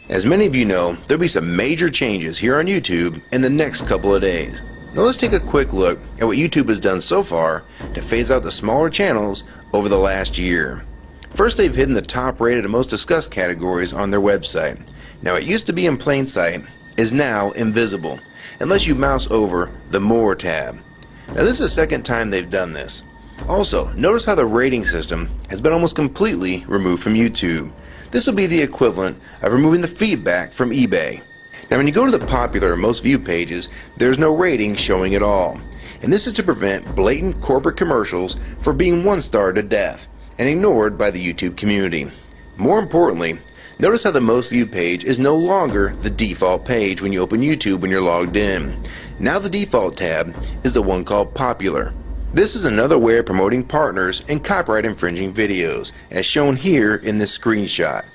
As many of you know, there'll be some major changes here on YouTube in the next couple of days. Now let's take a quick look at what YouTube has done so far to phase out the smaller channels over the last year. First, they've hidden the top rated and most discussed categories on their website. Now it used to be in plain sight, is now invisible, unless you mouse over the More tab. Now this is the second time they've done this. Also, notice how the rating system has been almost completely removed from YouTube. This will be the equivalent of removing the feedback from eBay. Now when you go to the popular or most viewed pages, there's no rating showing at all. And this is to prevent blatant corporate commercials for being one-starred to death and ignored by the YouTube community. More importantly, notice how the most viewed page is no longer the default page when you open YouTube when you're logged in. Now the default tab is the one called Popular. This is another way of promoting partners and copyright infringing videos, as shown here in this screenshot.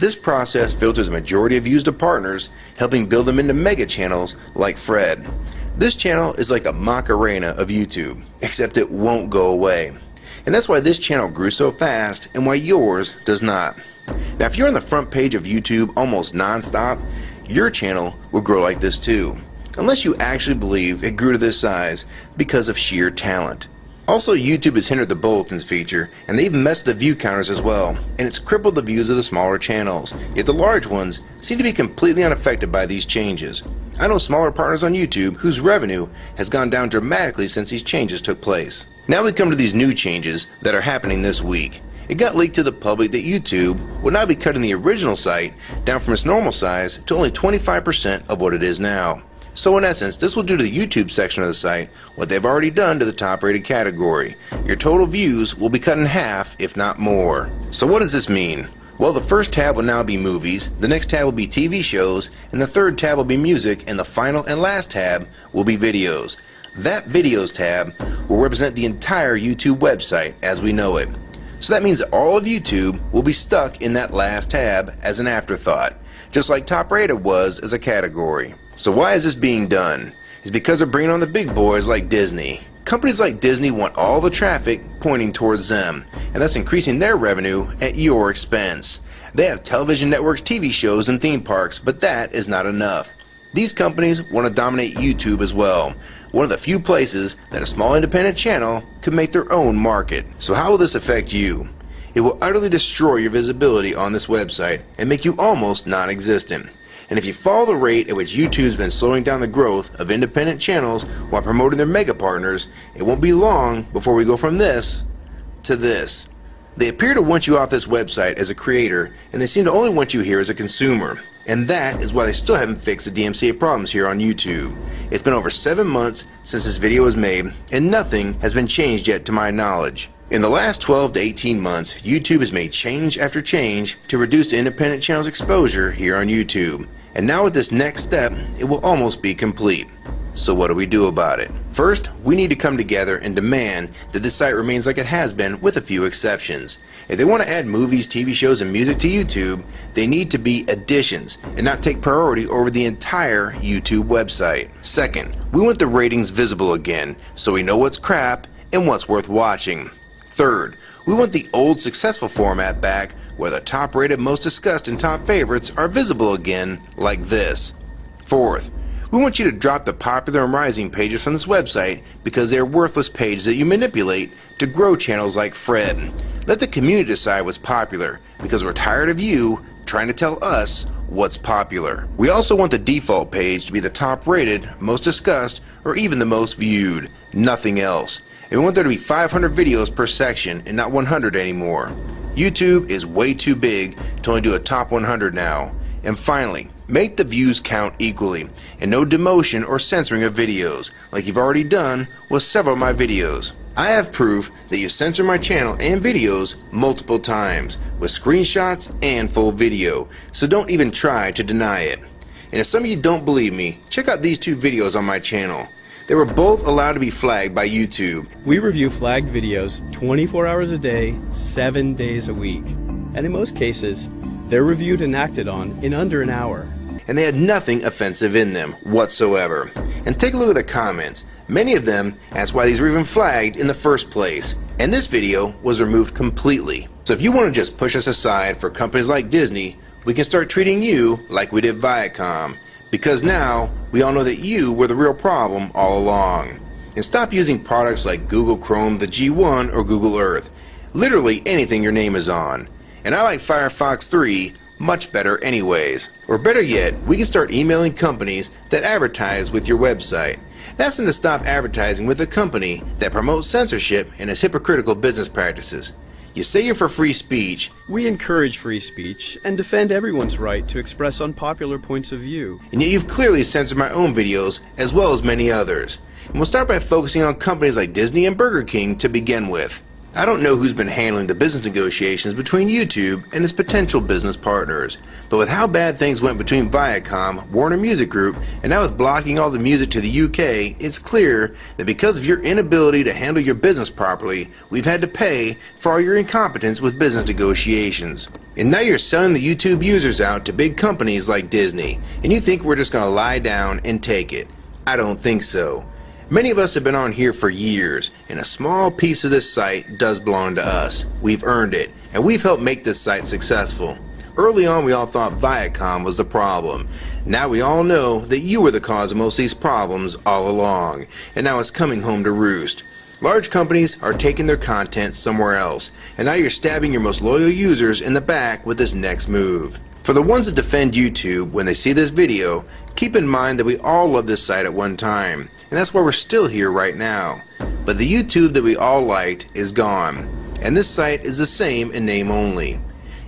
This process filters a majority of views to partners, helping build them into mega channels like Fred. This channel is like a Macarena of YouTube, except it won't go away. And that's why this channel grew so fast and why yours does not. Now if you're on the front page of YouTube almost non-stop, your channel will grow like this too. Unless you actually believe it grew to this size because of sheer talent. Also, YouTube has hindered the bulletins feature, and they've messed the view counters as well, and it's crippled the views of the smaller channels. Yet the large ones seem to be completely unaffected by these changes. I know smaller partners on YouTube whose revenue has gone down dramatically since these changes took place. Now we come to these new changes that are happening this week. It got leaked to the public that YouTube will now be cutting the original site down from its normal size to only 25% of what it is now. So in essence, this will do to the YouTube section of the site what they've already done to the top rated category. Your total views will be cut in half, if not more. So what does this mean? Well, the first tab will now be movies, the next tab will be TV shows, and the third tab will be music, and the final and last tab will be videos. That videos tab will represent the entire YouTube website as we know it. So that means that all of YouTube will be stuck in that last tab as an afterthought, just like top rated was as a category. So why is this being done? It's because they're bringing on the big boys like Disney. Companies like Disney want all the traffic pointing towards them, and that's increasing their revenue at your expense. They have television networks, TV shows, and theme parks, but that is not enough. These companies want to dominate YouTube as well, one of the few places that a small independent channel could make their own market. So how will this affect you? It will utterly destroy your visibility on this website and make you almost non-existent. And if you follow the rate at which YouTube's been slowing down the growth of independent channels while promoting their mega partners, it won't be long before we go from this to this. They appear to want you off this website as a creator, and they seem to only want you here as a consumer. And that is why they still haven't fixed the DMCA problems here on YouTube. It's been over 7 months since this video was made, and nothing has been changed yet to my knowledge. In the last 12 to 18 months, YouTube has made change after change to reduce the independent channel's exposure here on YouTube. And now with this next step, it will almost be complete. So what do we do about it? First, we need to come together and demand that this site remains like it has been with a few exceptions. If they want to add movies, TV shows, and music to YouTube, they need to be additions and not take priority over the entire YouTube website. Second, we want the ratings visible again so we know what's crap and what's worth watching. Third, we want the old successful format back where the top rated, most discussed, and top favorites are visible again like this. Fourth, we want you to drop the popular and rising pages from this website because they are worthless pages that you manipulate to grow channels like Fred. Let the community decide what's popular because we're tired of you trying to tell us what's popular. We also want the default page to be the top rated, most discussed, or even the most viewed. Nothing else. And we want there to be 500 videos per section and not 100 anymore. YouTube is way too big to only do a top 100 now. And finally, make the views count equally, and no demotion or censoring of videos, like you've already done with several of my videos. I have proof that you censor my channel and videos multiple times, with screenshots and full video, so don't even try to deny it. And if some of you don't believe me, check out these two videos on my channel. They were both allowed to be flagged by YouTube. We review flagged videos 24 hours a day, 7 days a week. And in most cases, They're reviewed and acted on in under an hour. And they had nothing offensive in them whatsoever. And take a look at the comments. Many of them asked why these were even flagged in the first place. And this video was removed completely. So if you want to just push us aside for companies like Disney, we can start treating you like we did Viacom. Because now, we all know that you were the real problem all along. And stop using products like Google Chrome, the G1, or Google Earth. Literally anything your name is on. And I like Firefox 3 much better anyways. Or better yet, we can start emailing companies that advertise with your website. And ask them to stop advertising with a company that promotes censorship and has hypocritical business practices. You say you're for free speech. We encourage free speech and defend everyone's right to express unpopular points of view. And yet you've clearly censored my own videos as well as many others. And we'll start by focusing on companies like Disney and Burger King to begin with. I don't know who's been handling the business negotiations between YouTube and its potential business partners, but with how bad things went between Viacom, Warner Music Group, and now with blocking all the music to the UK, it's clear that because of your inability to handle your business properly, we've had to pay for all your incompetence with business negotiations. And now you're selling the YouTube users out to big companies like Disney, and you think we're just going to lie down and take it. I don't think so. Many of us have been on here for years, and a small piece of this site does belong to us. We've earned it, and we've helped make this site successful. Early on, we all thought Viacom was the problem. Now we all know that you were the cause of most of these problems all along, and now it's coming home to roost. Large companies are taking their content somewhere else, and now you're stabbing your most loyal users in the back with this next move. For the ones that defend YouTube when they see this video, keep in mind that we all loved this site at one time, and that's why we're still here right now. But the YouTube that we all liked is gone, and this site is the same in name only.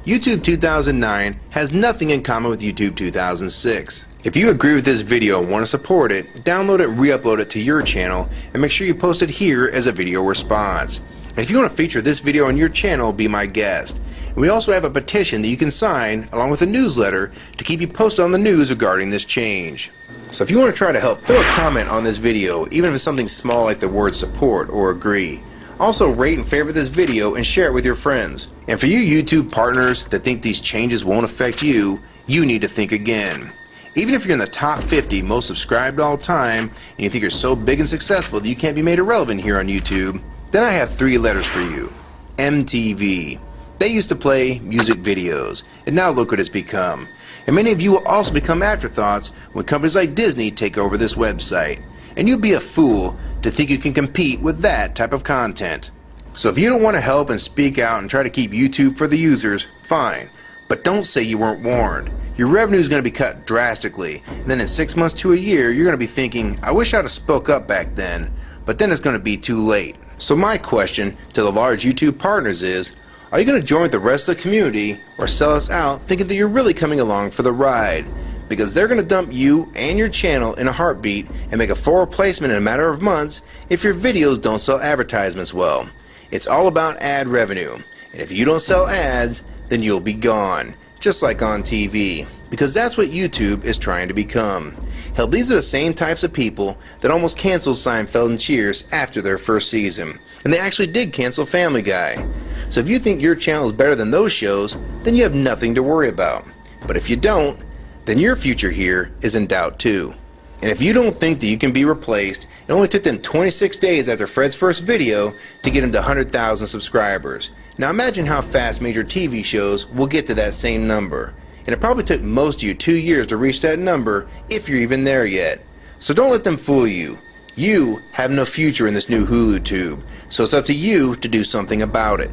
YouTube 2009 has nothing in common with YouTube 2006. If you agree with this video and want to support it, download it and re-upload it to your channel, and make sure you post it here as a video response. And if you want to feature this video on your channel, be my guest. And we also have a petition that you can sign along with a newsletter to keep you posted on the news regarding this change. So if you want to try to help, throw a comment on this video, even if it's something small like the word support or agree. Also rate and favorite this video and share it with your friends. And for you YouTube partners that think these changes won't affect you, you need to think again. Even if you're in the top 50 most subscribed all time and you think you're so big and successful that you can't be made irrelevant here on YouTube, then I have 3 letters for you. MTV. They used to play music videos, and now look what it's become. And many of you will also become afterthoughts when companies like Disney take over this website. And you'd be a fool to think you can compete with that type of content. So if you don't want to help and speak out and try to keep YouTube for the users, fine. But don't say you weren't warned. Your revenue is going to be cut drastically, and then in 6 months to a year, you're going to be thinking, I wish I'd have spoke up back then. But then it's going to be too late. So my question to the large YouTube partners is, are you going to join with the rest of the community or sell us out thinking that you're really coming along for the ride? Because they're going to dump you and your channel in a heartbeat and make a full replacement in a matter of months if your videos don't sell advertisements well. It's all about ad revenue. And if you don't sell ads, then you'll be gone. Just like on TV. Because that's what YouTube is trying to become. Hell, these are the same types of people that almost canceled Seinfeld and Cheers after their first season. And they actually did cancel Family Guy. So if you think your channel is better than those shows, then you have nothing to worry about. But if you don't, then your future here is in doubt too. And if you don't think that you can be replaced, it only took them 26 days after Fred's first video to get him to 100,000 subscribers. Now imagine how fast major TV shows will get to that same number. And it probably took most of you 2 years to reach that number, if you're even there yet. So don't let them fool you. You have no future in this new Hulu tube, so it's up to you to do something about it.